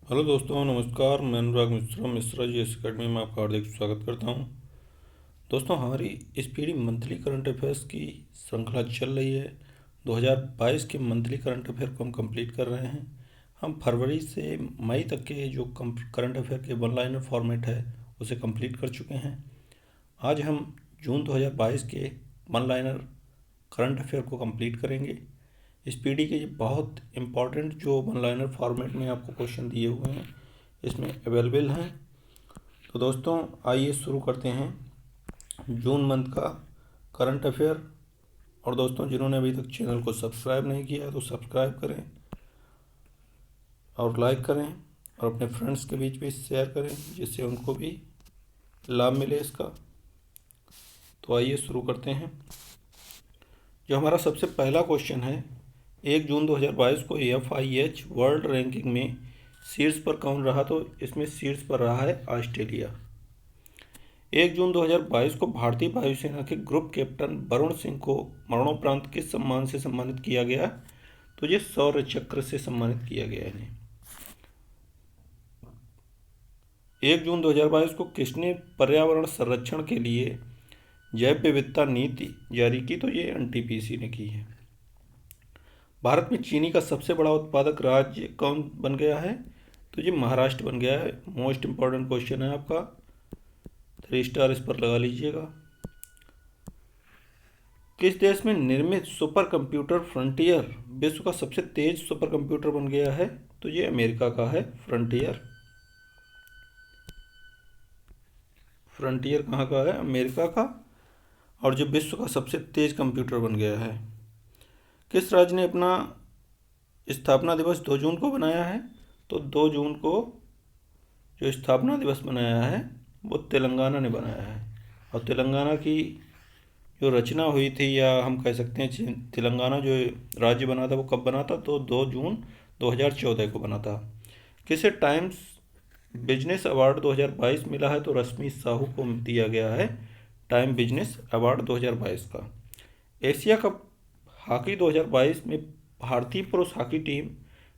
Hello दोस्तों, नमस्कार। मैं अनुराग मिश्रा जी एस अकेडमी में आपका हार्दिक स्वागत करता हूं। दोस्तों, हमारी इस पीढ़ी मंथली करंट अफेयर्स की श्रृंखला चल रही है। 2022 के मंथली करंट अफेयर को हम कंप्लीट कर रहे हैं। हम फरवरी से मई तक के जो करंट अफेयर के वन लाइनर फॉर्मेट है उसे कंप्लीट कर चुके हैं। आज हम जून 2022 के वन लाइनर करंट अफेयर को कंप्लीट करेंगे। इस पीढ़ी के ये बहुत इंपॉर्टेंट जो वन लाइनर फॉर्मेट में आपको क्वेश्चन दिए हुए हैं इसमें अवेलेबल हैं। तो दोस्तों, आइए शुरू करते हैं जून मंथ का करंट अफेयर। और दोस्तों, जिन्होंने अभी तक चैनल को सब्सक्राइब नहीं किया है तो सब्सक्राइब करें और लाइक करें और अपने फ्रेंड्स के बीच भी शेयर करें जिससे उनको भी लाभ मिले इसका। तो आइए शुरू करते हैं। जो हमारा सबसे पहला क्वेश्चन है, 1 जून 2022 को FIH वर्ल्ड रैंकिंग में शीर्ष पर कौन रहा? तो इसमें शीर्ष पर रहा है ऑस्ट्रेलिया। 1 जून 2022 को भारतीय वायुसेना के ग्रुप कैप्टन वरुण सिंह को मरणोपरांत किस सम्मान से सम्मानित किया गया? तो ये शौर्य चक्र से सम्मानित किया गया इन्हें। 1 जून 2022 को किसने पर्यावरण संरक्षण के लिए जैव विविधता नीति जारी की? तो ये NTPC ने की है। भारत में चीनी का सबसे बड़ा उत्पादक राज्य कौन बन गया है? तो ये महाराष्ट्र बन गया है। मोस्ट इंपॉर्टेंट क्वेश्चन है आपका, 3 स्टार इस पर लगा लीजिएगा। किस देश में निर्मित सुपर कंप्यूटर फ्रंटियर विश्व का सबसे तेज सुपर कंप्यूटर बन गया है? तो ये अमेरिका का है फ्रंटियर। फ्रंटियर कहाँ का है? अमेरिका का। और जो विश्व का सबसे तेज कंप्यूटर बन गया है। किस राज्य ने अपना स्थापना दिवस 2 जून को बनाया है? तो 2 जून को जो स्थापना दिवस बनाया है वो तेलंगाना ने बनाया है। और तेलंगाना की जो रचना हुई थी, या हम कह सकते हैं तेलंगाना जो राज्य बना था वो कब बना था? तो 2 जून 2014 को बना था। किसे टाइम्स बिजनेस अवार्ड 2022 मिला है? तो रश्मि साहू को दिया गया है टाइम बिजनेस अवार्ड 2022 का। एशिया कप हॉकी 2022 में भारतीय पुरुष हॉकी टीम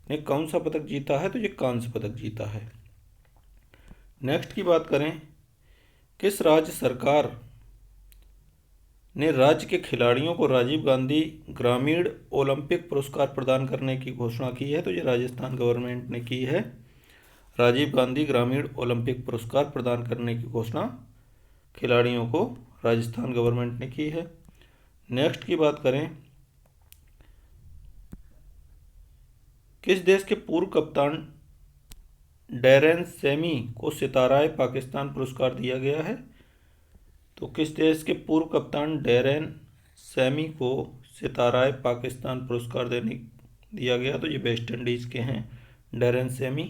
ने कौन सा पदक जीता है? तो ये कांस्य पदक जीता है। नेक्स्ट की बात करें, किस राज्य सरकार ने राज्य के खिलाड़ियों को राजीव गांधी ग्रामीण ओलंपिक पुरस्कार प्रदान करने की घोषणा की है? तो ये राजस्थान गवर्नमेंट ने की है। राजीव गांधी ग्रामीण ओलंपिक पुरस्कार प्रदान करने की घोषणा खिलाड़ियों को राजस्थान गवर्नमेंट ने की है। नेक्स्ट की बात करें, किस देश के पूर्व कप्तान डैरेन सेमी को सिताराए पाकिस्तान पुरस्कार दिया गया है? तो किस देश के पूर्व कप्तान डैरेन सेमी को सिताराए पाकिस्तान पुरस्कार दिया गया? तो ये वेस्ट इंडीज के हैं डैरेन सेमी।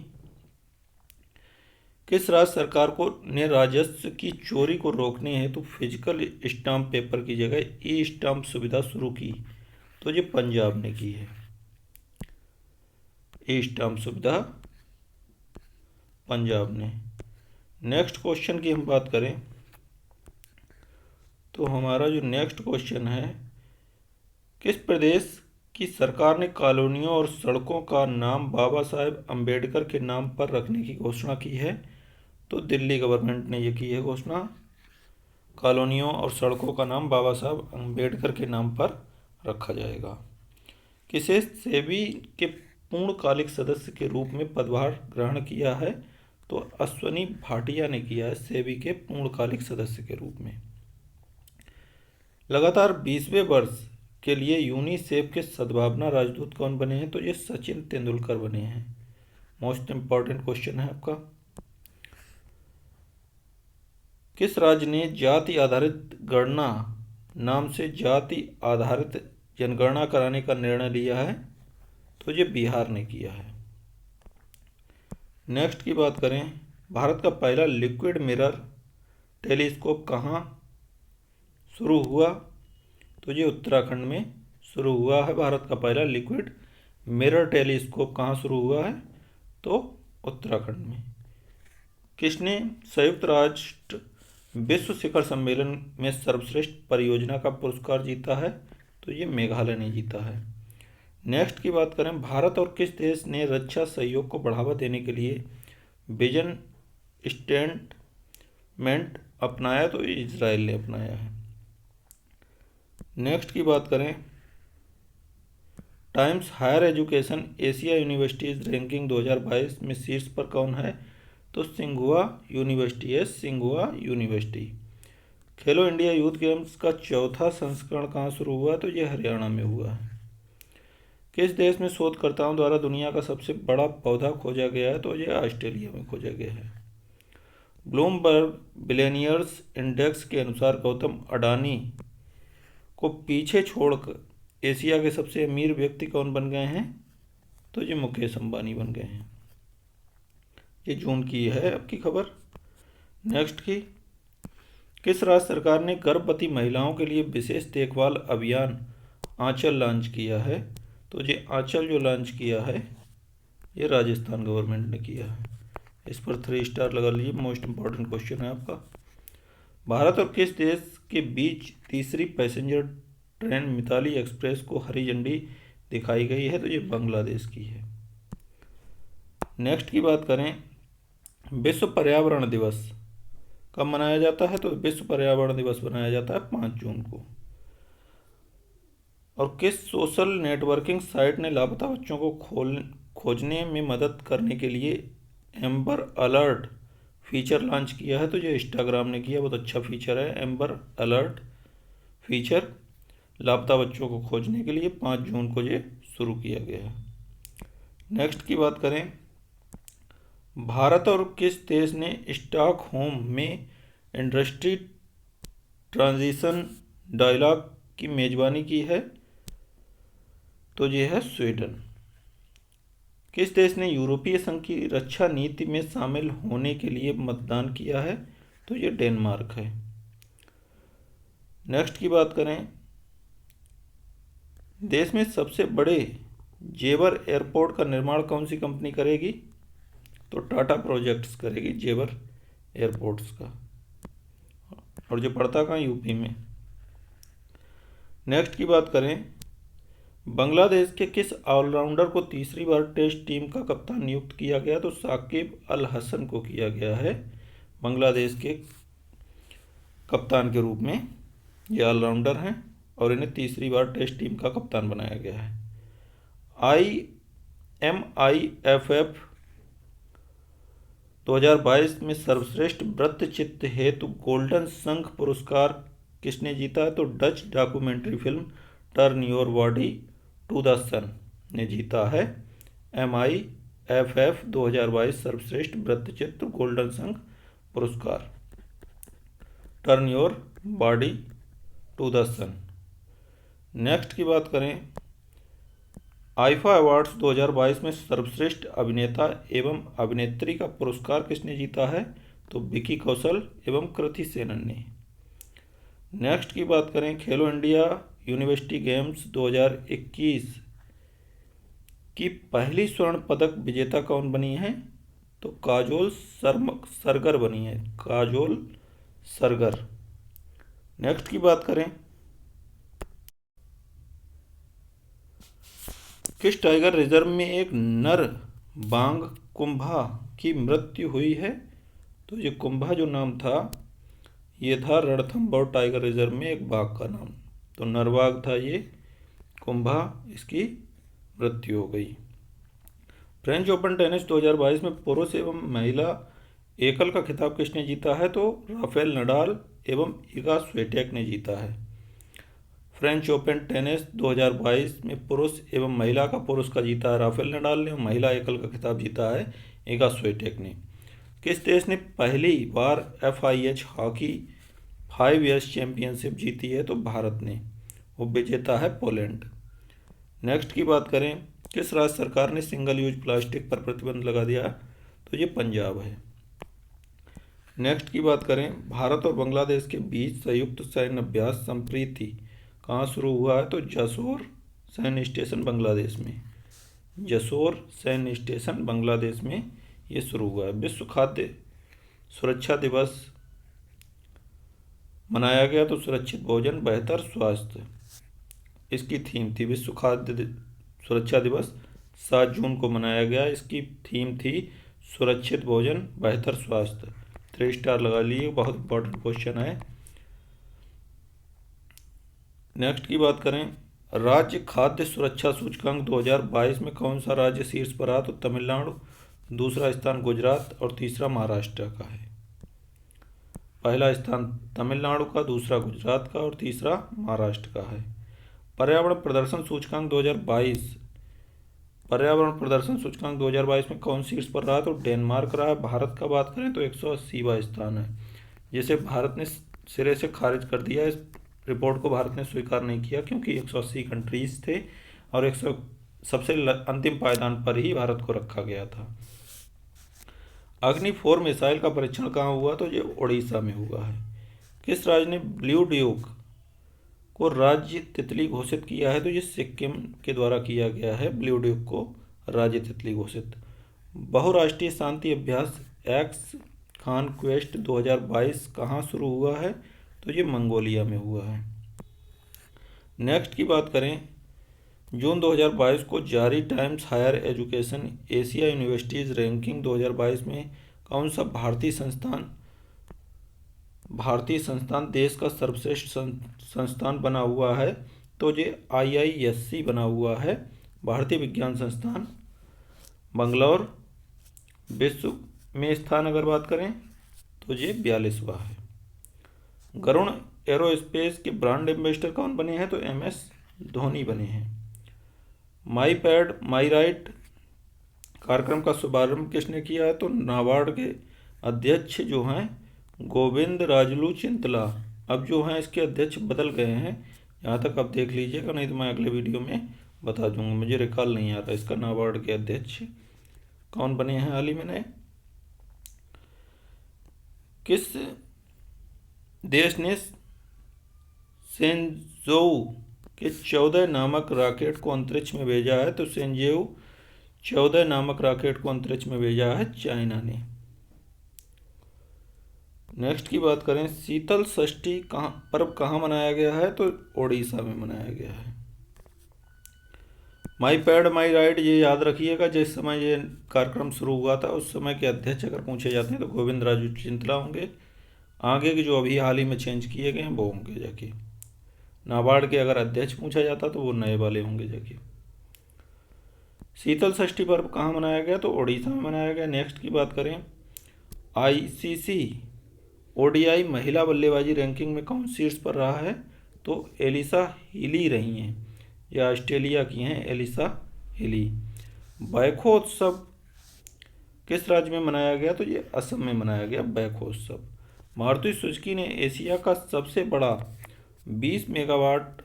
किस राज्य सरकार को ने राजस्व की चोरी को रोकने हेतु फिजिकल स्टाम्प पेपर की जगह ई स्टाम्प सुविधा शुरू की? तो ये पंजाब ने की है। ई स्टाम्प सुविधा पंजाब ने। नेक्स्ट क्वेश्चन की हम बात करें तो हमारा जो नेक्स्ट क्वेश्चन है, किस प्रदेश की सरकार ने कॉलोनियों और सड़कों का नाम बाबा साहेब अम्बेडकर के नाम पर रखने की घोषणा की है? तो दिल्ली गवर्नमेंट ने ये की है घोषणा, कॉलोनियों और सड़कों का नाम बाबा साहब अम्बेडकर के नाम पर रखा जाएगा। किसे सेबी के पूर्णकालिक सदस्य के रूप में पदभार ग्रहण किया है? तो अश्वनी भाटिया ने किया है सेबी के पूर्णकालिक सदस्य के रूप में। लगातार 20वें वर्ष के लिए यूनिसेफ के सद्भावना राजदूत कौन बने हैं? तो ये सचिन तेंदुलकर बने हैं। मोस्ट इंपॉर्टेंट क्वेश्चन है आपका। किस राज्य ने जाति आधारित गणना नाम से जाति आधारित जनगणना कराने का निर्णय लिया है? तो ये बिहार ने किया है। नेक्स्ट की बात करें, भारत का पहला लिक्विड मिरर टेलीस्कोप कहाँ शुरू हुआ? तो ये उत्तराखंड में शुरू हुआ है। भारत का पहला लिक्विड मिरर टेलीस्कोप कहाँ शुरू हुआ है? तो उत्तराखंड में। किसने संयुक्त राष्ट्र विश्व शिखर सम्मेलन में सर्वश्रेष्ठ परियोजना का पुरस्कार जीता है? तो ये मेघालय ने जीता है। नेक्स्ट की बात करें, भारत और किस देश ने रक्षा सहयोग को बढ़ावा देने के लिए विजन स्टेटमेंट अपनाया? तो इजराइल ने अपनाया है। नेक्स्ट की बात करें, Times Higher Education Asia universities ranking 2022 में शीर्ष पर कौन है? तो सिंघुआ यूनिवर्सिटी है, सिंघुआ यूनिवर्सिटी। खेलो इंडिया यूथ गेम्स का चौथा संस्करण कहाँ शुरू हुआ? तो ये हरियाणा में हुआ है। किस देश में शोधकर्ताओं द्वारा दुनिया का सबसे बड़ा पौधा खोजा गया है? तो ये ऑस्ट्रेलिया में खोजा गया है। ब्लूमबर्ग बिलियनियर्स इंडेक्स के अनुसार गौतम अडानी को पीछे छोड़कर एशिया के सबसे अमीर व्यक्ति कौन बन गए हैं? तो ये मुकेश अंबानी बन गए हैं। ये जून की है आपकी खबर। नेक्स्ट की, किस राज्य सरकार ने गर्भवती महिलाओं के लिए विशेष देखभाल अभियान आंचल लॉन्च किया है? तो ये आंचल जो लॉन्च किया है ये राजस्थान गवर्नमेंट ने किया है। इस पर 3 स्टार लगा लीजिए, मोस्ट इम्पॉर्टेंट क्वेश्चन है आपका। भारत और किस देश के बीच तीसरी पैसेंजर ट्रेन मिताली एक्सप्रेस को हरी झंडी दिखाई गई है? तो ये बांग्लादेश की है। नेक्स्ट की बात करें, विश्व पर्यावरण दिवस कब मनाया जाता है? तो विश्व पर्यावरण दिवस मनाया जाता है 5 जून को। और किस सोशल नेटवर्किंग साइट ने लापता बच्चों को खोजने में मदद करने के लिए एम्बर अलर्ट फीचर लॉन्च किया है? तो ये इंस्टाग्राम ने किया, बहुत अच्छा फीचर है एम्बर अलर्ट फीचर। लापता बच्चों को खोजने के लिए 5 जून को ये शुरू किया गया है। नेक्स्ट की बात करें, भारत और किस देश ने स्टॉकहोम में इंडस्ट्री ट्रांजिशन डायलॉग की मेजबानी की है? तो ये है स्वीडन। किस देश ने यूरोपीय संघ की रक्षा नीति में शामिल होने के लिए मतदान किया है? तो ये डेनमार्क है। नेक्स्ट की बात करें, देश में सबसे बड़े जेवर एयरपोर्ट का निर्माण कौन सी कंपनी करेगी? तो टाटा प्रोजेक्ट्स करेगी जेवर एयरपोर्ट्स का, और जो पड़ता कहाँ? यूपी में। नेक्स्ट की बात करें, बांग्लादेश के किस ऑलराउंडर को तीसरी बार टेस्ट टीम का कप्तान नियुक्त किया गया? तो साकिब अल हसन को किया गया है बांग्लादेश के कप्तान के रूप में। ये ऑलराउंडर हैं और इन्हें तीसरी बार टेस्ट टीम का कप्तान बनाया गया है। IMIFF 2022 में सर्वश्रेष्ठ वृत्तचित्र हेतु गोल्डन शंख पुरस्कार किसने जीता है? तो Dutch documentary film turn your body to the sun ने जीता है MIFF 2022 सर्वश्रेष्ठ वृत्तचित्र गोल्डन शंख पुरस्कार, turn your body to the sun. Next की बात करें, आईफा अवार्ड्स 2022 में सर्वश्रेष्ठ अभिनेता एवं अभिनेत्री का पुरस्कार किसने जीता है? तो विकी कौशल एवं कृति सेनन ने। नेक्स्ट की बात करें, खेलो इंडिया यूनिवर्सिटी गेम्स 2021 की पहली स्वर्ण पदक विजेता कौन बनी है? तो काजोल सरगर बनी है, काजोल सरगर। नेक्स्ट की बात करें, किस टाइगर रिजर्व में एक नर बांग कुंभा की मृत्यु हुई है? तो ये कुंभा जो नाम था ये था रणथंभौर टाइगर रिजर्व में एक बाघ का नाम, तो नरबाघ था ये कुंभा, इसकी मृत्यु हो गई। फ्रेंच ओपन टेनिस 2022 में पुरुष एवं महिला एकल का खिताब किसने जीता है? तो राफेल नडाल एवं इगा स्विएटेक ने जीता है। फ्रेंच ओपन टेनिस 2022 में पुरुष एवं महिला का पुरुष का जीता है राफेल नडाल ने, महिला एकल का खिताब जीता है इगा स्विएटेक ने। किस देश ने पहली बार FIH हॉकी 5 ईयर्स चैंपियनशिप जीती है? तो भारत ने, वो विजेता है पोलैंड। नेक्स्ट की बात करें, किस राज्य सरकार ने सिंगल यूज प्लास्टिक पर प्रतिबंध लगा दिया? तो ये पंजाब है। नेक्स्ट की बात करें, भारत और बांग्लादेश के बीच संयुक्त सैन्य अभ्यास संप्रीति कहाँ शुरू हुआ है? तो जसोर सैन्य स्टेशन बांग्लादेश में, जसोर सैन्य स्टेशन बांग्लादेश में ये शुरू हुआ है। विश्व खाद्य सुरक्षा दिवस मनाया गया, तो सुरक्षित भोजन बेहतर स्वास्थ्य इसकी थीम थी। विश्व खाद्य सुरक्षा दिवस 7 जून को मनाया गया। इसकी थीम थी सुरक्षित भोजन बेहतर स्वास्थ्य। 3 स्टार लगा लिए, बहुत इंपॉर्टेंट क्वेश्चन है। नेक्स्ट की बात करें, राज्य खाद्य सुरक्षा सूचकांक 2022 में कौन सा राज्य शीर्ष पर रहा? तो तमिलनाडु, दूसरा स्थान गुजरात और तीसरा महाराष्ट्र का है। पहला स्थान तमिलनाडु का, दूसरा गुजरात का और तीसरा महाराष्ट्र का है। पर्यावरण प्रदर्शन सूचकांक 2022, पर्यावरण प्रदर्शन सूचकांक 2022 में कौन शीर्ष पर रहा? तो डेनमार्क रहा। भारत का बात करें तो 180वां स्थान है, जिसे भारत ने सिरे से खारिज कर दिया। इस रिपोर्ट को भारत ने स्वीकार नहीं किया क्योंकि 180 कंट्रीज थे और 100 सबसे अंतिम पायदान पर ही भारत को रखा गया था। अग्नि 4 मिसाइल का परीक्षण कहाँ हुआ? तो ये उड़ीसा में हुआ है। किस राज्य ने ब्लू ड्यूक को राज्य तितली घोषित किया है? तो ये सिक्किम के द्वारा किया गया है, ब्लू ड्यूक को राज्य तितली घोषित। बहुराष्ट्रीय शांति अभ्यास एक्स कॉन्क्वेस्ट 2022 कहाँ शुरू हुआ है? तो ये मंगोलिया में हुआ है। नेक्स्ट की बात करें, जून 2022 को जारी Times Higher Education Asia universities ranking 2022 में कौन सा भारतीय संस्थान देश का सर्वश्रेष्ठ संस्थान बना हुआ है? तो ये IISc बना हुआ है, भारतीय विज्ञान संस्थान बंगलौर। विश्व में स्थान अगर बात करें तो ये 42वां है। गरुण एरोस्पेस के ब्रांड एम्बेसडर कौन बने हैं? तो MS धोनी बने हैं। माई पैड माई राइट कार्यक्रम का शुभारंभ किसने किया है? तो नाबार्ड के अध्यक्ष जो हैं गोविंद राजलू चिंतला। अब जो हैं इसके अध्यक्ष बदल गए हैं, यहाँ तक आप देख लीजिएगा, नहीं तो मैं अगले वीडियो में बता दूंगा। मुझे रिकॉल नहीं आता इसका नाबार्ड के अध्यक्ष कौन बने हैं हाल ही में नए। किस देश ने सेंजोऊ के 14 नामक रॉकेट को अंतरिक्ष में भेजा है? तो सेंजेऊ 14 नामक रॉकेट को अंतरिक्ष में भेजा है चाइना ने। नेक्स्ट की बात करें, शीतल षष्ठी पर्व कहाँ मनाया गया है? तो ओडिशा में मनाया गया है। माई पैड माई राइट ये याद रखिएगा, जिस समय ये कार्यक्रम शुरू हुआ था उस समय के अध्यक्ष अगर पूछे जाते हैं तो गोविंद राजू चिंतला होंगे। आगे के जो अभी हाल ही में चेंज किए गए हैं वो होंगे जाके। नाबार्ड के अगर अध्यक्ष पूछा जाता तो वो नए वाले होंगे जाके। शीतल षष्ठी पर्व कहाँ मनाया गया? तो ओडिशा में मनाया गया। नेक्स्ट की बात करें, ICC ODI महिला बल्लेबाजी रैंकिंग में कौन शीर्ष पर रहा है? तो एलिसा हिली रही हैं, या ऑस्ट्रेलिया की हैं एलिसा हिली। बैखो उत्सव किस राज्य में मनाया गया? तो ये असम में मनाया गया बैखो उत्सव। मारुति सुजुकी ने एशिया का सबसे बड़ा 20 मेगावाट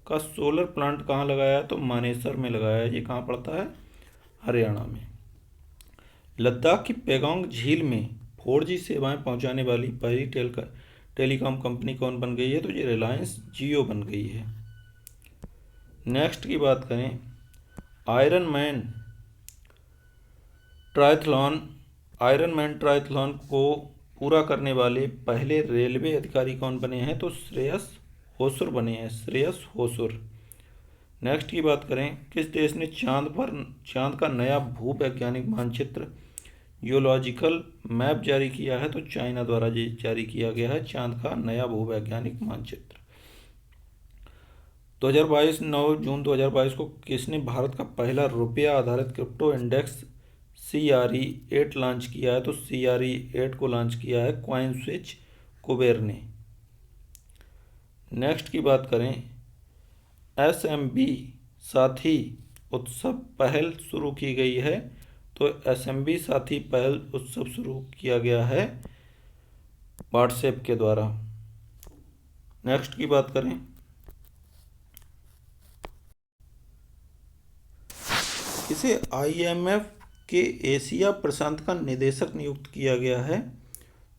का सोलर प्लांट कहाँ लगाया? तो मानेसर में लगाया है। ये कहाँ पड़ता है? हरियाणा में। लद्दाख की पेगोंग झील में 4G सेवाएं पहुंचाने वाली पहली टेलीकॉम कंपनी कौन बन गई है? तो ये रिलायंस जियो बन गई है। नेक्स्ट की बात करें, आयरन मैन ट्रायथलॉन को पूरा करने वाले पहले रेलवे अधिकारी कौन बने हैं? तो श्रेयस होसुर बने हैं, श्रेयस होसुर। नेक्स्ट की बात करें, किस देश ने चांद का नया भूवैज्ञानिक मानचित्र जियोलॉजिकल मैप जारी किया है? तो चाइना द्वारा जारी किया गया है चांद का नया भूवैज्ञानिक मानचित्र। 9 जून 2022 को किसने भारत का पहला रुपया आधारित क्रिप्टो इंडेक्स CRE8 लॉन्च किया है? तो CRE8 को लॉन्च किया है कॉइनस्विच कुबेर ने। नेक्स्ट की बात करें, SMB साथी उत्सव पहल शुरू की गई है? तो SMB साथी पहल उत्सव शुरू किया गया है व्हाट्सएप के द्वारा। नेक्स्ट की बात करें, इसे IMF के एशिया प्रशांत का निदेशक नियुक्त किया गया है?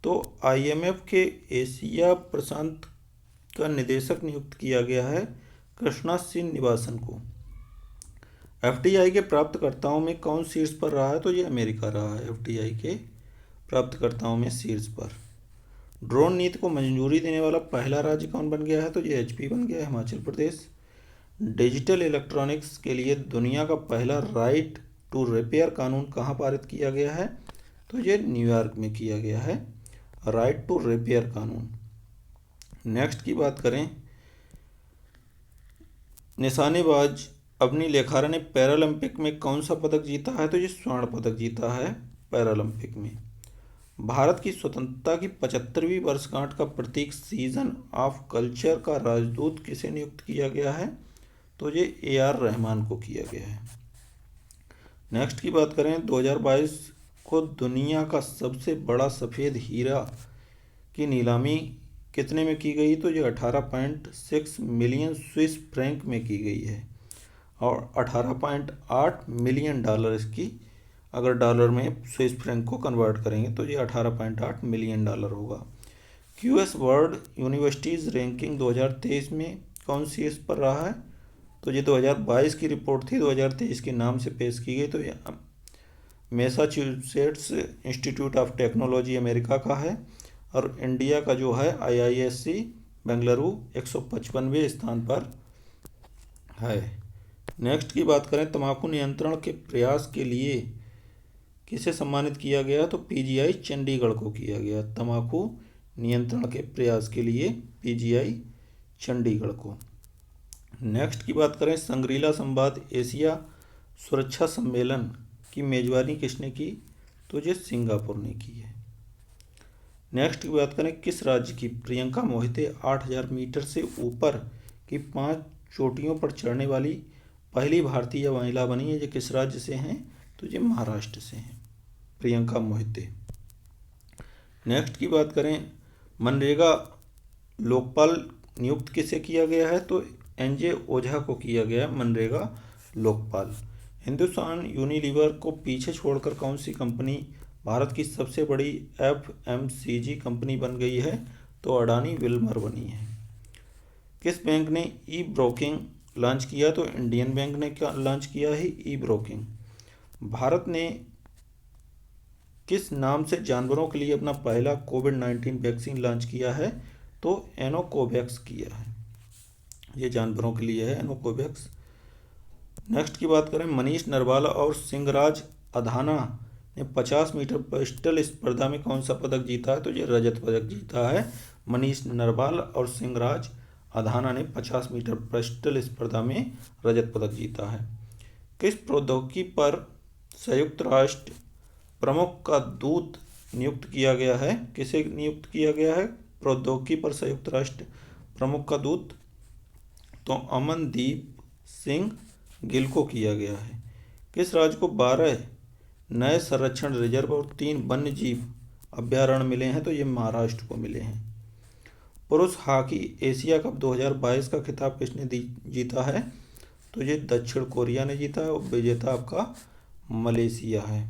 तो IMF के एशिया प्रशांत का निदेशक नियुक्त किया गया है कृष्णा श्रीनिवासन को। FDI के प्राप्तकर्ताओं में कौन शीर्ष पर रहा है? तो ये अमेरिका रहा है FDI के प्राप्तकर्ताओं में शीर्ष पर। ड्रोन नीति को मंजूरी देने वाला पहला राज्य कौन बन गया है? तो ये HP बन गया है, हिमाचल प्रदेश। डिजिटल इलेक्ट्रॉनिक्स के लिए दुनिया का पहला राइट टू रिपेयर कानून कहाँ पारित किया गया है? तो ये न्यूयॉर्क में किया गया है, राइट टू रिपेयर कानून। नेक्स्ट की बात करें, निशानेबाज अवनी लेखारा ने पैरालंपिक में कौन सा पदक जीता है? तो ये स्वर्ण पदक जीता है पैरालंपिक में। भारत की स्वतंत्रता की 75वीं वर्षगांठ का प्रतीक सीजन ऑफ कल्चर का राजदूत किसे नियुक्त किया गया है? तो ये AR रहमान को किया गया है। नेक्स्ट की बात करें, 2022 को दुनिया का सबसे बड़ा सफ़ेद हीरा की नीलामी कितने में की गई? तो ये 18.6 मिलियन स्विस फ्रैंक में की गई है और 18.8 मिलियन डॉलर इसकी, अगर डॉलर में स्विस फ्रैंक को कन्वर्ट करेंगे तो ये 18.8 मिलियन डॉलर होगा। QS वर्ल्ड यूनिवर्सिटीज़ रैंकिंग 2023 में कौन सी इस पर रहा है? तो ये 2022 की रिपोर्ट थी, 2023 के नाम से पेश की गई। तो ये Massachusetts institute of technology America का है और इंडिया का जो है IISc बेंगलुरु 155वें स्थान पर है। नेक्स्ट की बात करें, तंबाकू नियंत्रण के प्रयास के लिए किसे सम्मानित किया गया? तो PGI चंडीगढ़ को किया गया। तंबाकू नियंत्रण के प्रयास के लिए PGI चंडीगढ़ को। नेक्स्ट की बात करें, संग्रीला संवाद एशिया सुरक्षा सम्मेलन की मेजबानी किसने की? तो ये सिंगापुर ने की है। नेक्स्ट की बात करें, किस राज्य की प्रियंका मोहिते 8000 मीटर से ऊपर की 5 चोटियों पर चढ़ने वाली पहली भारतीय महिला बनी है? ये किस राज्य से हैं? तो ये महाराष्ट्र से हैं, प्रियंका मोहिते। नेक्स्ट की बात करें, मनरेगा लोकपाल नियुक्त किसे किया गया है? तो NJ ओझा को किया गया है मनरेगा लोकपाल। हिंदुस्तान यूनिलीवर को पीछे छोड़कर कौन सी कंपनी भारत की सबसे बड़ी FMCG कंपनी बन गई है? तो अडानी विल्मर बनी है। किस बैंक ने ई ब्रोकिंग लॉन्च किया? तो इंडियन बैंक ने क्या लॉन्च किया है? ई ब्रोकिंग। भारत ने किस नाम से जानवरों के लिए अपना पहला कोविड-19 वैक्सीन लॉन्च किया है? तो एनोकोवैक्स किया है, ये जानवरों के लिए है एनोकोवैक्स। नेक्स्ट की बात करें, मनीष नरवाल और सिंहराज अधाना ने 50 मीटर पिस्टल स्पर्धा में कौन सा पदक जीता है? तो ये रजत पदक जीता है। मनीष नरवाल और सिंहराज अधाना ने 50 मीटर पिस्टल स्पर्धा में रजत पदक जीता है। किस प्रौद्योगिकी पर संयुक्त राष्ट्र प्रमुख का दूत नियुक्त किया गया है? किसे नियुक्त किया गया है प्रौद्योगिकी पर संयुक्त राष्ट्र प्रमुख का दूत? तो अमनदीप सिंह गिल को किया गया है। किस राज्य को 12 नए संरक्षण रिजर्व और 3 वन्य जीव अभ्यारण्य मिले हैं? तो ये महाराष्ट्र को मिले हैं। पुरुष हॉकी एशिया कप 2022 का खिताब किसने जीता है? तो ये दक्षिण कोरिया ने जीता है और विजेता आपका मलेशिया है।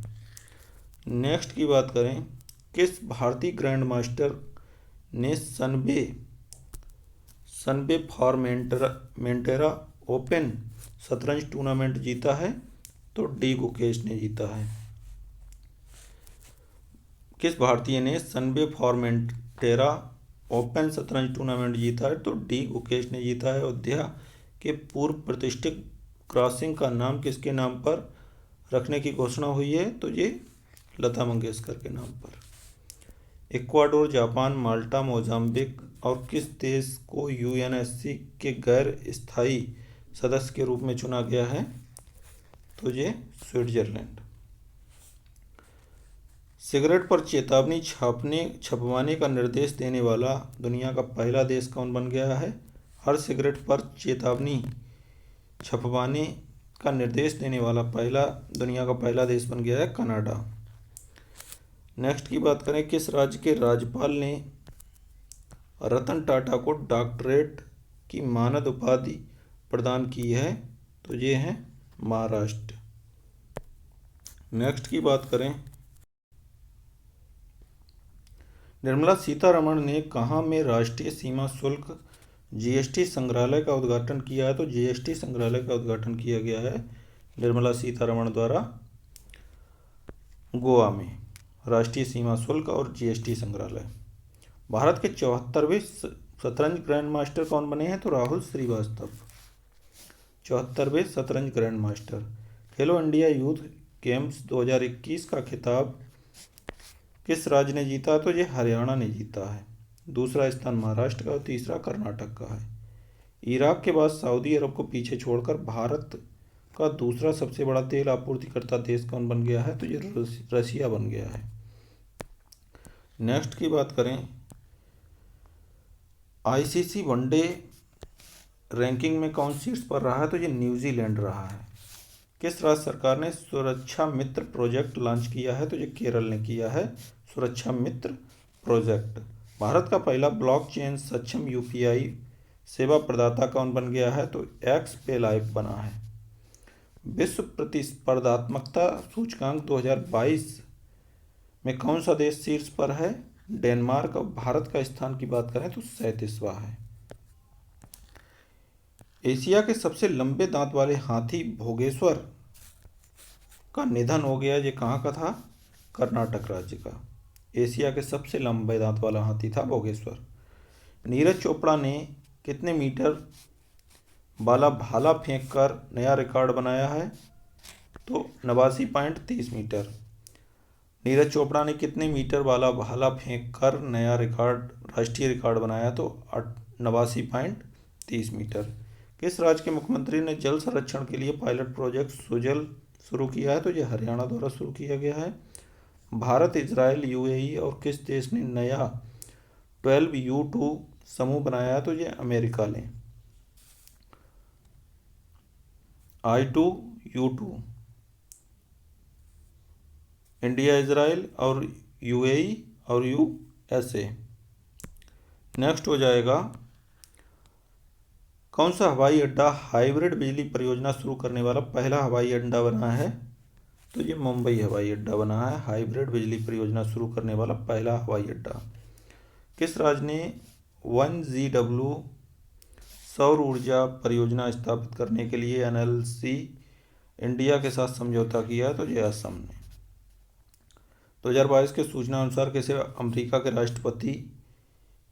नेक्स्ट की बात करें, किस भारतीय ग्रैंड मास्टर ने सनबे फॉर्मेंटेरा ओपन शतरंज टूर्नामेंट जीता है? तो डी गुकेश ने जीता है। किस भारतीय ने सनबे फॉर्मेंटेरा ओपन शतरंज टूर्नामेंट जीता है? तो डी गुकेश ने जीता है। अयोध्या के पूर्व प्रतिष्ठित क्रॉसिंग का नाम किसके नाम पर रखने की घोषणा हुई है? तो ये लता मंगेशकर के नाम पर। इक्वाडोर, जापान, माल्टा, मोजाम्बिक और किस देश को UNSC के गैर स्थायी सदस्य के रूप में चुना गया है? तो ये स्विट्जरलैंड। सिगरेट पर चेतावनी छपवाने का निर्देश देने वाला दुनिया का पहला देश कौन बन गया है? हर सिगरेट पर चेतावनी छपवाने का निर्देश देने वाला दुनिया का पहला देश बन गया है कनाडा। नेक्स्ट की बात करें, किस राज्य के राज्यपाल ने रतन टाटा को डॉक्टरेट की मानद उपाधि प्रदान की है? तो ये है महाराष्ट्र। नेक्स्ट की बात करें, निर्मला सीतारमण ने कहाँ में राष्ट्रीय सीमा शुल्क GST संग्रहालय का उद्घाटन किया है? तो GST संग्रहालय का उद्घाटन किया गया है निर्मला सीतारमण द्वारा गोवा में, राष्ट्रीय सीमा शुल्क और GST संग्रहालय। भारत के 74वें शतरंज ग्रैंड मास्टर कौन बने हैं? तो राहुल श्रीवास्तव। 74वें शतरंज ग्रैंड मास्टर। खेलो इंडिया यूथ गेम्स 2021 का खिताब किस राज्य ने जीता? तो ये हरियाणा ने जीता है। दूसरा स्थान महाराष्ट्र का और तीसरा कर्नाटक का है। इराक के बाद सऊदी अरब को पीछे छोड़कर भारत का दूसरा सबसे बड़ा तेल आपूर्तिकर्ता देश कौन बन गया है? तो ये रसिया बन गया है। नेक्स्ट की बात करें, आईसीसी वनडे रैंकिंग में कौन शीर्ष पर रहा है? तो ये न्यूजीलैंड रहा है। किस राज्य सरकार ने सुरक्षा मित्र प्रोजेक्ट लॉन्च किया है? तो ये केरल ने किया है सुरक्षा मित्र प्रोजेक्ट। भारत का पहला ब्लॉकचेन सक्षम यूपीआई सेवा प्रदाता कौन बन गया है? तो एक्स पे लाइफ बना है। विश्व प्रतिस्पर्धात्मकता सूचकांक 2022 में कौन सा देश शीर्ष पर है? डेनमार्क। और भारत का स्थान की बात करें तो 37वां है। एशिया के सबसे लंबे दांत वाले हाथी भोगेश्वर का निधन हो गया। ये कहाँ का था? कर्नाटक राज्य का। एशिया के सबसे लंबे दांत वाला हाथी था भोगेश्वर। नीरज चोपड़ा ने कितने मीटर वाला भाला फेंक कर नया रिकॉर्ड बनाया है? तो 89.30 मीटर। नीरज चोपड़ा ने कितने मीटर वाला भाला फेंक कर नया रिकॉर्ड राष्ट्रीय रिकॉर्ड बनाया? तो 89.30 मीटर। किस राज्य के मुख्यमंत्री ने जल संरक्षण के लिए पायलट प्रोजेक्ट सुजल शुरू किया है? तो यह हरियाणा द्वारा शुरू किया गया है। भारत, इजराइल, यूएई और किस देश ने नया 12U2 समूह बनाया है? तो ये अमेरिका ने। I2U2 इंडिया, इजराइल और यूएई और यूएसए। नेक्स्ट हो जाएगा, कौन सा हवाई अड्डा हाइब्रिड बिजली परियोजना शुरू करने वाला पहला हवाई अड्डा बना है? तो ये मुंबई हवाई अड्डा बना है हाइब्रिड बिजली परियोजना शुरू करने वाला पहला हवाई अड्डा। किस राज्य ने 1GW सौर ऊर्जा परियोजना स्थापित करने के लिए NLC इंडिया के साथ समझौता किया? तो ये असम ने। 2022 के सूचना अनुसार किसे अमेरिका के राष्ट्रपति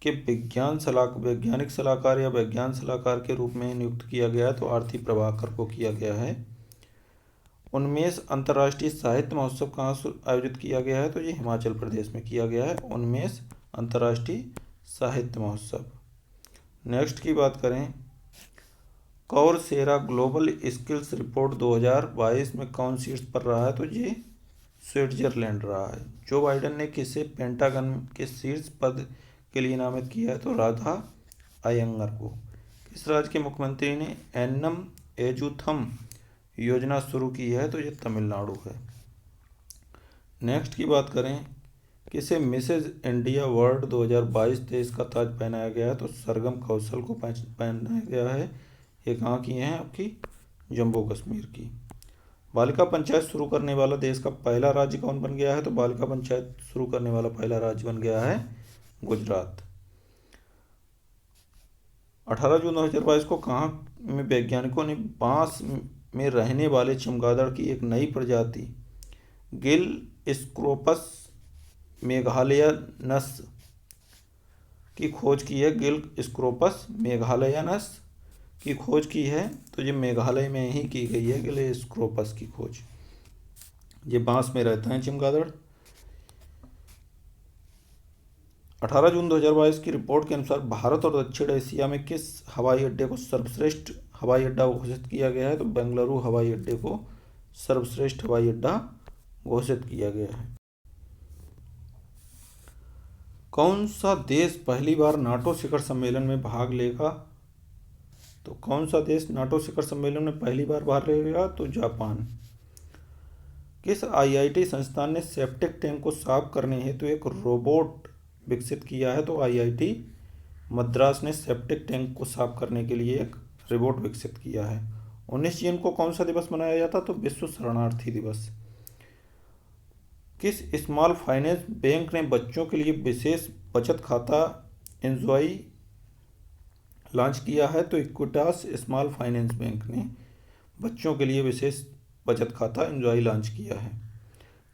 के वैज्ञानिक सलाहकार या वैज्ञानिक सलाहकार के रूप में नियुक्त किया गया? तो आरती प्रभाकर को किया गया है। 19 अंतर्राष्ट्रीय साहित्य महोत्सव कहाँ आयोजित किया गया है? तो ये हिमाचल प्रदेश में किया गया है 19 अंतर्राष्ट्रीय साहित्य महोत्सव। नेक्स्ट की बात करें, कौरसेरा ग्लोबल स्किल्स रिपोर्ट 2022 में कौन शीर्ष पर रहा है? तो ये स्विट्जरलैंड रहा है। जो बाइडेन ने किसे पेंटागन के शीर्ष पद के लिए नामित किया है? तो राधा अयंगर को। किस राज्य के मुख्यमंत्री ने एन्नम एजुथम योजना शुरू की है? तो ये तमिलनाडु है। नेक्स्ट की बात करें, किसे मिसेज इंडिया वर्ल्ड 2022 देश का ताज पहनाया गया है? तो सरगम कौशल को पहनाया गया है। ये कहाँ की हैं? आपकी जम्मू कश्मीर की। बालिका पंचायत शुरू करने वाला देश का पहला राज्य कौन बन गया है? तो बालिका पंचायत शुरू करने वाला पहला राज्य बन गया है गुजरात। 18 जून 2022 को कहाँ में वैज्ञानिकों ने बांस में रहने वाले चमगादड़ की एक नई प्रजाति गिल स्क्रोपस मेघालयनस की खोज की है? गिल स्क्रोपस मेघालयनस की खोज की है। तो ये मेघालय में ही की गई है गिल स्क्रोपस की खोज। ये बांस में रहते हैं चमगादड़। 18 जून 2022 की रिपोर्ट के अनुसार भारत और दक्षिण एशिया में किस हवाई अड्डे को सर्वश्रेष्ठ हवाई अड्डा घोषित किया गया है? तो बेंगलुरु हवाई अड्डे को सर्वश्रेष्ठ हवाई अड्डा घोषित किया गया है। कौन सा देश पहली बार नाटो शिखर सम्मेलन में भाग लेगा? तो कौन सा देश नाटो शिखर सम्मेलन में पहली बार भाग लेगा? तो जापान। किस आईआईटी संस्थान ने सेप्टिक टैंक को साफ करने हेतु एक रोबोट विकसित किया है? तो आईआईटी मद्रास ने सेप्टिक टैंक को साफ करने के लिए एक रोबोट विकसित किया है। 19 जून को कौन सा दिवस मनाया जाता? तो विश्व शरणार्थी दिवस। किस स्मॉल फाइनेंस बैंक ने बच्चों के लिए विशेष बचत खाता एंजॉय लॉन्च किया है? तो इक्विटास स्मॉल फाइनेंस बैंक ने बच्चों के लिए विशेष बचत खाता एंजॉय लॉन्च किया है।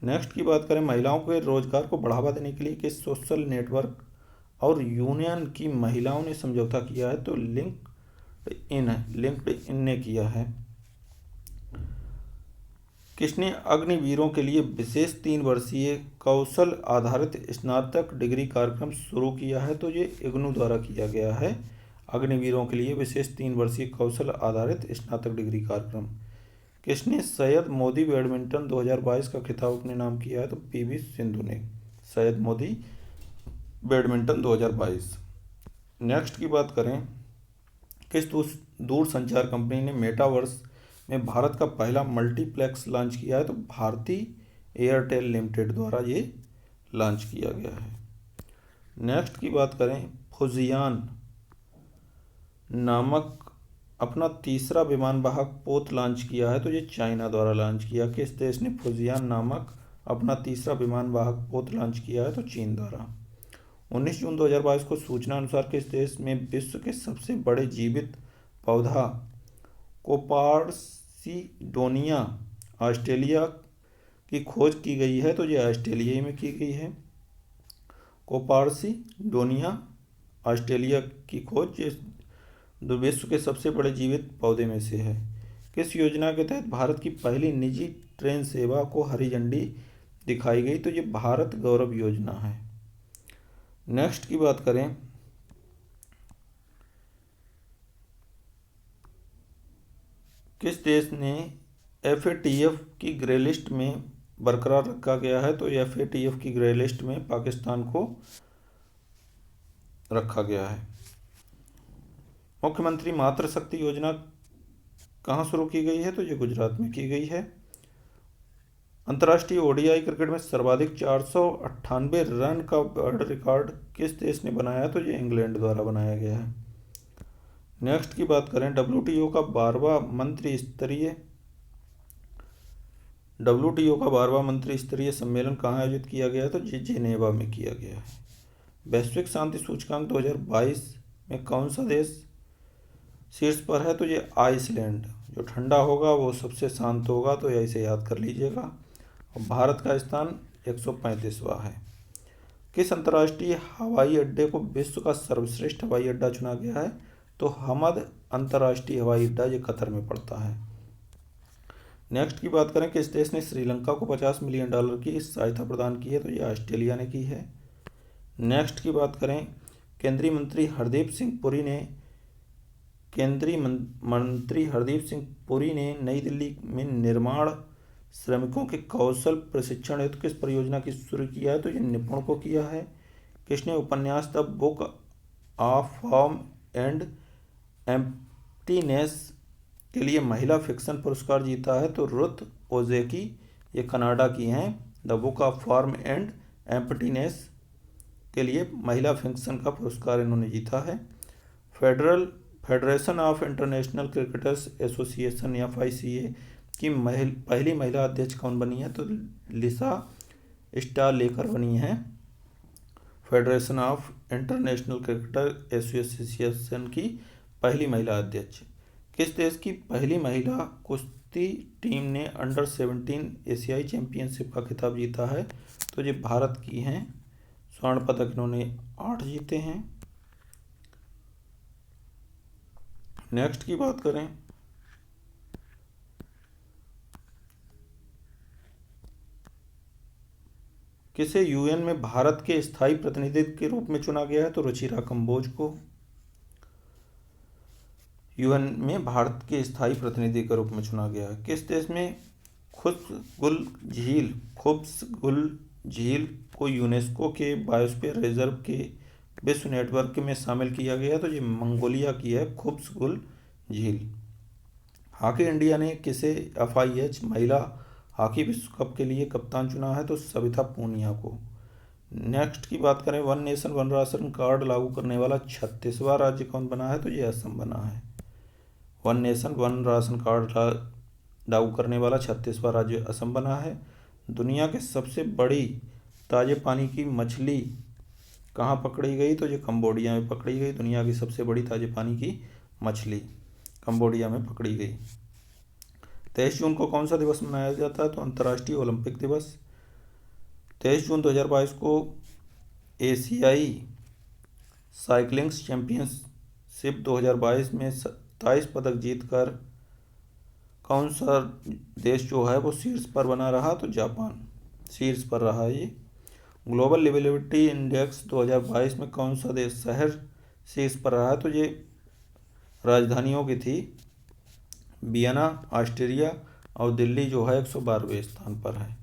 नेक्स्ट की बात करें, महिलाओं के रोजगार को बढ़ावा देने के लिए किस सोशल नेटवर्क और यूनियन की महिलाओं ने समझौता किया है? तो लिंक लिंक्डइन ने किया है। किसने अग्निवीरों के लिए विशेष 3 वर्षीय कौशल आधारित स्नातक डिग्री कार्यक्रम शुरू किया है? तो ये इग्नू द्वारा किया गया है। अग्निवीरों के लिए विशेष 3 वर्षीय कौशल आधारित स्नातक डिग्री कार्यक्रम। किसने सैयद मोदी बैडमिंटन 2022 का खिताब अपने नाम किया है? तो पीवी सिंधु ने। सैयद मोदी बैडमिंटन 2022। नेक्स्ट की बात करें, किस दूरसंचार कंपनी ने मेटावर्स में भारत का पहला मल्टीप्लेक्स लॉन्च किया है? तो भारती एयरटेल लिमिटेड द्वारा ये लॉन्च किया गया है। नेक्स्ट की बात करें, फुजियान नामक अपना तीसरा विमान वाहक पोत लॉन्च किया है? तो ये चाइना द्वारा लॉन्च किया। किस देश ने फुजियान नामक अपना तीसरा विमान वाहक पोत लॉन्च किया है? तो चीन द्वारा। 19 जून 2022 को सूचना अनुसार किस देश में विश्व के सबसे बड़े जीवित पौधा कोपारसिडोनिया ऑस्ट्रेलिया की खोज की गई है? तो ये ऑस्ट्रेलिया में की गई है। कोपारसिडोनिया ऑस्ट्रेलिया की खोज विश्व के सबसे बड़े जीवित पौधे में से है। किस योजना के तहत भारत की पहली निजी ट्रेन सेवा को हरी झंडी दिखाई गई? तो ये भारत गौरव योजना है। नेक्स्ट की बात करें, किस देश ने FATF की ग्रे लिस्ट में बरकरार रखा गया है? तो FATF की ग्रे लिस्ट में पाकिस्तान को रखा गया है। मुख्यमंत्री मातृशक्ति योजना कहाँ शुरू की गई है? तो ये गुजरात में की गई है। अंतर्राष्ट्रीय ODI क्रिकेट में सर्वाधिक 498 रन का वर्ल्ड रिकॉर्ड किस देश ने बनाया है? तो ये इंग्लैंड द्वारा बनाया गया है। नेक्स्ट की बात करें, WTO का 12वां मंत्री स्तरीय सम्मेलन कहाँ आयोजित किया गया है? तो ये जिनेवा में किया गया है। वैश्विक शांति सूचकांक 2022 में कौन सा देश शीर्ष पर है? तो ये आइसलैंड। जो ठंडा होगा वो सबसे शांत होगा, तो ऐसे याद कर लीजिएगा। और भारत का स्थान 135वां है। किस अंतर्राष्ट्रीय हवाई अड्डे को विश्व का सर्वश्रेष्ठ हवाई अड्डा चुना गया है? तो हमद अंतर्राष्ट्रीय हवाई अड्डा ये कतर में पड़ता है। नेक्स्ट की बात करें, किस देश ने श्रीलंका को $50 मिलियन की सहायता प्रदान की है? तो ये ऑस्ट्रेलिया ने की है। नेक्स्ट की बात करें, केंद्रीय मंत्री हरदीप सिंह पुरी ने नई दिल्ली में निर्माण श्रमिकों के कौशल प्रशिक्षण हेतु किस परियोजना की शुरू किया है? तो ये निपुण को किया है। किसने उपन्यास the book of form and emptiness के लिए महिला फिक्शन पुरस्कार जीता है? तो रुथ ओजेकी, ये कनाडा की हैं। The book of form and emptiness के लिए महिला फिक्शन का पुरस्कार इन्होंने जीता है। Federation of international cricketers association या FICA की पहली महिला अध्यक्ष कौन बनी है? तो लिसा स्टालेकर बनी है। Federation of international cricketer association की पहली महिला अध्यक्ष। किस देश की पहली महिला कुश्ती टीम ने अंडर-17 एशियाई चैंपियनशिप का खिताब जीता है? तो ये भारत की हैं। स्वर्ण पदक इन्होंने 8 जीते हैं। नेक्स्ट की बात करें, किसे UN में भारत के स्थायी प्रतिनिधि के रूप में चुना गया है? तो रुचिरा कंबोज को UN में भारत के स्थायी प्रतिनिधि के रूप में चुना गया है। किस देश में खुब्सगुल झील को यूनेस्को के बायोस्फीयर रिजर्व के विश्व नेटवर्क में शामिल किया गया? तो ये मंगोलिया की है खुब्सगुल झील। हॉकी इंडिया ने किसे FIH महिला हॉकी विश्व कप के लिए कप्तान चुना है? तो सविता पूनिया को। नेक्स्ट की बात करें, one nation one ration card लागू करने वाला 36वां राज्य कौन बना है? तो ये असम बना है। One nation one ration card लागू करने वाला 36वां राज्य असम बना है। दुनिया के सबसे बड़ी ताजे पानी की मछली कहाँ पकड़ी गई? तो ये कंबोडिया में पकड़ी गई। दुनिया की सबसे बड़ी ताजे पानी की मछली कंबोडिया में पकड़ी गई। 23 जून को कौन सा दिवस मनाया जाता है? तो अंतर्राष्ट्रीय ओलंपिक दिवस। 23 जून 2022 को एशियाई साइक्लिंग चैंपियनशिप 2022 में 27 पदक जीतकर कौन सा देश जो है वो शीर्ष पर बना रहा? तो जापान शीर्ष पर रहा ये। ग्लोबल लिविलिटी इंडेक्स 2022 में कौन सा देश शहर शीर्ष पर रहा? तो ये राजधानियों की थी, वियना ऑस्ट्रिया और दिल्ली जो है 112वें स्थान पर है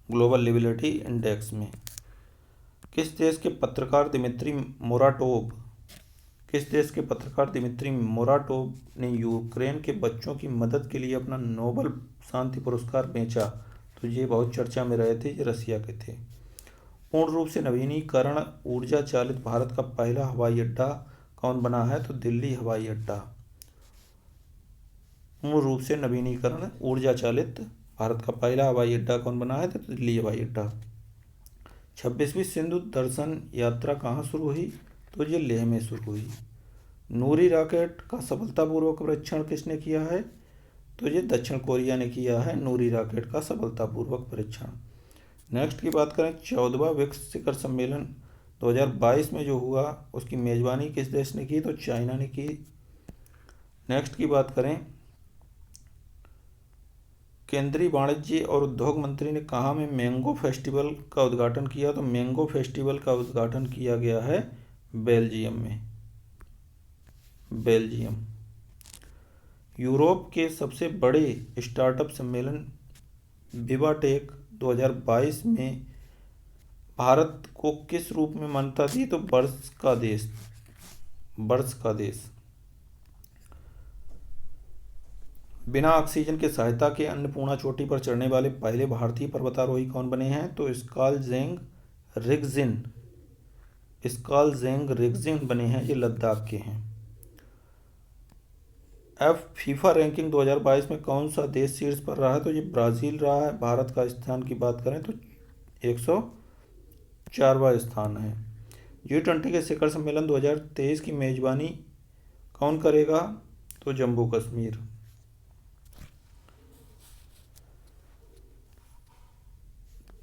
ग्लोबल लिविलिटी इंडेक्स में। किस देश के पत्रकार दिमित्री मोराटोव ने यूक्रेन के बच्चों की मदद के लिए अपना नोबेल शांति पुरस्कार बेचा? तो ये बहुत चर्चा में रहे थे, ये रसिया के थे। पूर्ण रूप से नवीनीकरण ऊर्जा चालित भारत का पहला हवाई अड्डा कौन बना है? तो दिल्ली हवाई अड्डा। पूर्ण रूप से नवीनीकरण ऊर्जा चालित भारत का पहला हवाई अड्डा कौन बना है? तो दिल्ली हवाई अड्डा। 26वीं सिंधु दर्शन यात्रा कहाँ शुरू हुई? तो ये लेह में शुरू हुई। नूरी रॉकेट का सफलतापूर्वक परीक्षण किसने किया है? तो ये दक्षिण कोरिया ने किया है नूरी रॉकेट का सफलतापूर्वक परीक्षण। नेक्स्ट की बात करें, 14वां ब्रिक्स शिखर सम्मेलन 2022 में जो हुआ उसकी मेजबानी किस देश ने की? तो चाइना ने की। नेक्स्ट की बात करें, केंद्रीय वाणिज्य और उद्योग मंत्री ने कहाँ में मैंगो फेस्टिवल का उद्घाटन किया? तो मैंगो फेस्टिवल का उद्घाटन किया गया है बेल्जियम में। यूरोप के सबसे बड़े स्टार्टअप सम्मेलन विवाटेक 2022 में भारत को किस रूप में मान्यता दी? तो वर्ष का देश। बिना ऑक्सीजन के सहायता के अन्नपूर्णा चोटी पर चढ़ने वाले पहले भारतीय पर्वतारोही कौन बने हैं? तो स्कालजेंग रिगजिन बने हैं, ये लद्दाख के हैं। फीफा रैंकिंग 2022 में कौन सा देश शीर्ष पर रहा है? तो ये ब्राज़ील रहा है। भारत का स्थान की बात करें तो 104वां स्थान है। G20 के शिखर सम्मेलन 2023 की मेजबानी कौन करेगा? तो जम्मू कश्मीर।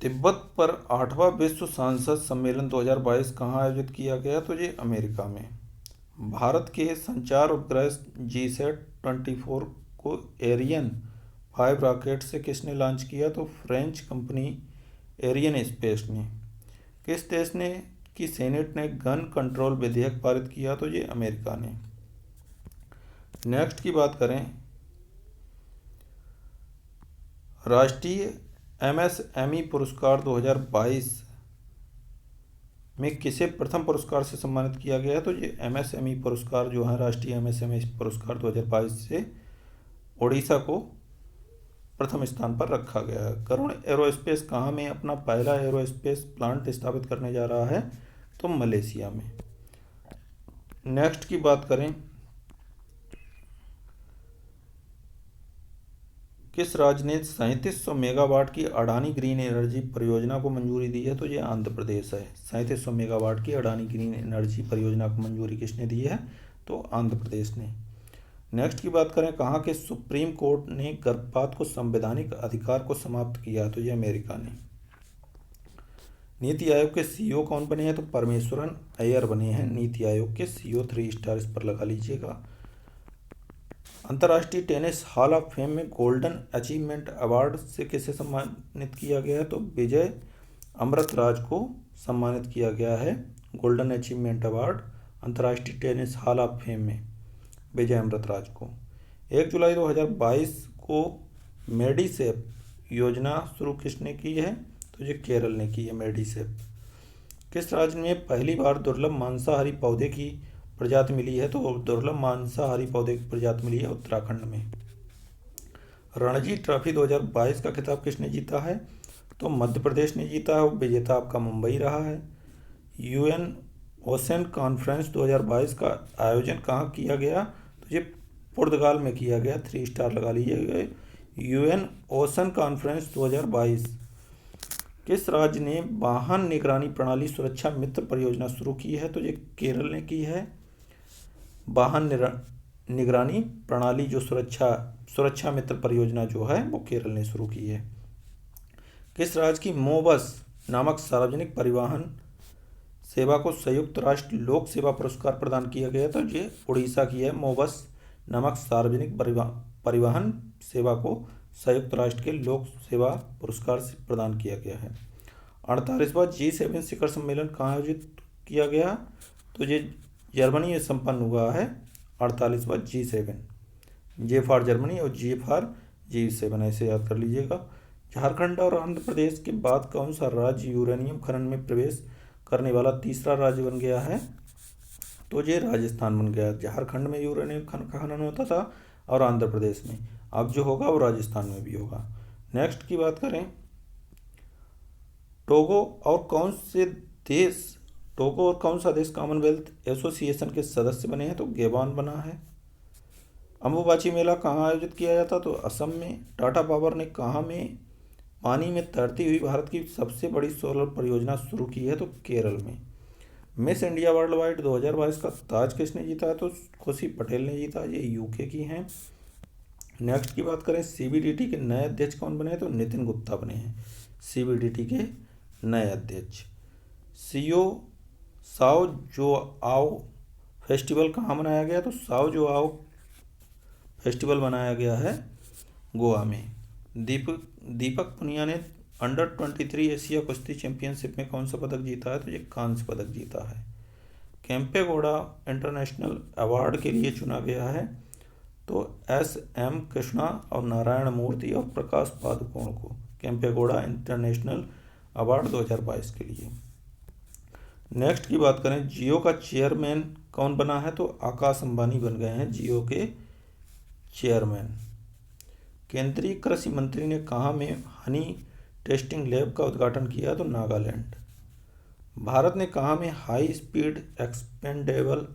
तिब्बत पर 8वां विश्व सांसद सम्मेलन 2022 कहाँ आयोजित किया गया? तो ये अमेरिका में। भारत के संचार उपग्रह GSAT-24 को एरियन 5 रॉकेट से किसने लॉन्च किया? तो फ्रेंच कंपनी एरियन स्पेस ने। किस देश ने की सेनेट ने गन कंट्रोल विधेयक पारित किया? तो ये अमेरिका ने। नेक्स्ट की बात करें, राष्ट्रीय MSME पुरस्कार 2022 में किसे प्रथम पुरस्कार से सम्मानित किया गया? तो ये MSME पुरस्कार जो है, राष्ट्रीय MSME पुरस्कार 2022 से ओडिशा को प्रथम स्थान पर रखा गया है। करुण एरोस्पेस कहाँ में अपना पहला एरोस्पेस प्लांट स्थापित करने जा रहा है? तो मलेशिया में। नेक्स्ट की बात करें, किस राज्य ने 3700 मेगावाट की अडानी ग्रीन एनर्जी परियोजना को मंजूरी दी है? तो ये आंध्र प्रदेश है। 3700 मेगावाट की अडानी ग्रीन एनर्जी परियोजना को मंजूरी किसने दी है? तो आंध्र प्रदेश ने। नेक्स्ट की बात करें, कहाँ के सुप्रीम कोर्ट ने गर्भपात को संवैधानिक अधिकार को समाप्त किया? तो ये अमेरिका ने। नीति आयोग के CEO कौन बने हैं? तो परमेश्वरन अय्यर बने हैं नीति आयोग के CEO। 3 स्टार इस पर लगा लीजिएगा। अंतर्राष्ट्रीय टेनिस हॉल ऑफ फेम में गोल्डन अचीवमेंट अवार्ड से किसे सम्मानित किया गया है? तो विजय अमृतराज को सम्मानित किया गया है गोल्डन अचीवमेंट अवार्ड अंतर्राष्ट्रीय टेनिस हॉल ऑफ फेम में विजय अमृतराज को। 1 जुलाई 2022 को मेडिसेप योजना शुरू किसने की है? तो ये केरल ने की है मेडिसेप। किस राज्य में पहली बार दुर्लभ मांसाहारी पौधे की प्रजाति मिली है? तो दुर्लभ मांसाहारी पौधे की प्रजाति मिली है उत्तराखंड में। रणजी ट्रॉफी 2022 का खिताब किसने जीता है? तो मध्य प्रदेश ने जीता है। विजेता आपका मुंबई रहा है। UN ओशन कॉन्फ्रेंस 2022 का आयोजन कहाँ किया गया? तो ये पुर्तगाल में किया गया। 3 स्टार लगा लीजिएगा। UN ocean conference 2022। किस राज्य ने वाहन निगरानी प्रणाली सुरक्षा मित्र परियोजना शुरू की है? तो ये केरल ने की है। वाहन निगरानी प्रणाली जो सुरक्षा मित्र परियोजना जो है वो केरल ने शुरू की है। किस राज्य की मोबस नामक सार्वजनिक परिवहन सेवा को संयुक्त राष्ट्र लोक सेवा पुरस्कार प्रदान किया गया? तो ये उड़ीसा की है मोबस नामक सार्वजनिक परिवहन सेवा को संयुक्त राष्ट्र के लोक सेवा पुरस्कार से प्रदान किया गया है। 48वां G7 शिखर सम्मेलन कहाँ आयोजित किया गया? तो ये जर्मनी में संपन्न हुआ है 48वां G7। जे फॉर जर्मनी और जी फॉर G7 ऐसे याद कर लीजिएगा। झारखंड और आंध्र प्रदेश के बाद कौन सा राज्य यूरेनियम खनन में प्रवेश करने वाला तीसरा राज्य बन गया है? तो ये राजस्थान बन गया। झारखंड में यूरेनियम का खनन होता था और आंध्र प्रदेश में, अब जो होगा वो राजस्थान में भी होगा। नेक्स्ट की बात करें, टोगो और कौन सा देश कॉमनवेल्थ एसोसिएशन के सदस्य बने हैं? तो गेबान बना है। अंबुबाची मेला कहाँ आयोजित किया जाता? तो असम में। टाटा पावर ने कहाँ में पानी में तैरती हुई भारत की सबसे बड़ी सोलर परियोजना शुरू की है? तो केरल में। मिस इंडिया वर्ल्ड वाइड 2022 का ताज किसने जीता है? तो खुशी पटेल ने जीता। ये यूके की हैं। नेक्स्ट की बात करें, सीबीडीटी के नए अध्यक्ष कौन बने हैं? तो नितिन गुप्ता बने हैं सीबीडीटी के नए अध्यक्ष। साओ जोआओ फेस्टिवल कहाँ मनाया गया? तो साओ जोआओ फेस्टिवल मनाया गया है गोवा में। दीपक पुनिया ने अंडर-23 एशिया कुश्ती चैंपियनशिप में कौन सा पदक जीता है? तो ये कांस्य पदक जीता है। केम्पेगौड़ा इंटरनेशनल अवार्ड के लिए चुना गया है तो SM कृष्णा और नारायण मूर्ति और प्रकाश पादुकोण को केम्पेगौड़ा इंटरनेशनल अवार्ड 2022 के लिए। नेक्स्ट की बात करें, जियो का चेयरमैन कौन बना है? तो आकाश अंबानी बन गए हैं जियो के चेयरमैन। केंद्रीय कृषि मंत्री ने कहाँ में हनी टेस्टिंग लैब का उद्घाटन किया? तो नागालैंड। भारत ने कहाँ में high speed expendable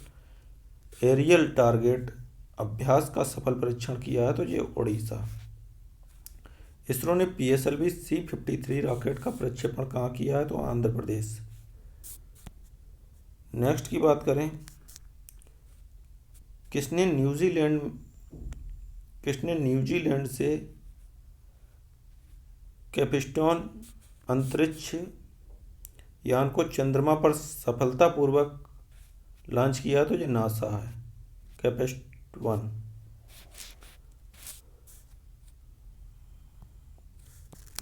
aerial target अभ्यास का सफल परीक्षण किया है? तो ये उड़ीसा। इसरो ने PSLV C-53 रॉकेट का प्रक्षेपण कहाँ किया है? तो आंध्र प्रदेश। नेक्स्ट की बात करें, किसने न्यूजीलैंड से कैपिस्टोन अंतरिक्ष यान को चंद्रमा पर सफलतापूर्वक लॉन्च किया? तो ये नासा है, कैपिस्ट-1।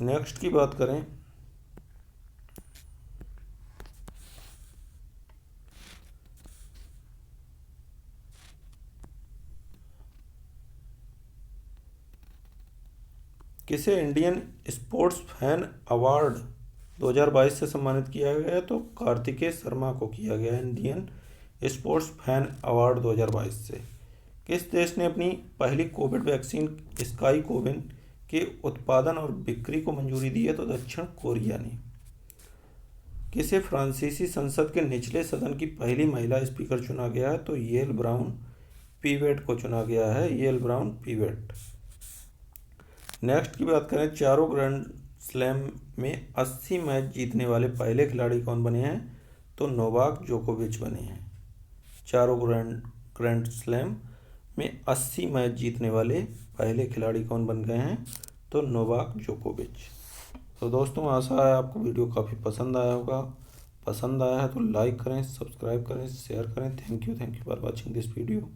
नेक्स्ट की बात करें, किसे इंडियन स्पोर्ट्स फैन अवार्ड 2022 से सम्मानित किया गया? तो कार्तिकेय शर्मा को किया गया इंडियन स्पोर्ट्स फैन अवार्ड 2022 से। किस देश ने अपनी पहली कोविड वैक्सीन स्काई कोविन के उत्पादन और बिक्री को मंजूरी दी है? तो दक्षिण कोरिया ने। किसे फ्रांसीसी संसद के निचले सदन की पहली महिला स्पीकर चुना गया है? तो येल ब्राउन पीवेट को चुना गया है, येल ब्राउन पीवेट। नेक्स्ट की बात करें, चारों ग्रैंड स्लैम में 80 मैच जीतने वाले पहले खिलाड़ी कौन बने हैं? तो नोवाक जोकोविच बने हैं। चारों ग्रैंड स्लैम में 80 मैच जीतने वाले पहले खिलाड़ी कौन बन गए हैं? तो नोवाक जोकोविच। तो दोस्तों, आशा है आपको वीडियो काफ़ी पसंद आया होगा। पसंद आया है तो लाइक करें, सब्सक्राइब करें, शेयर करें। Thank you for watching this video.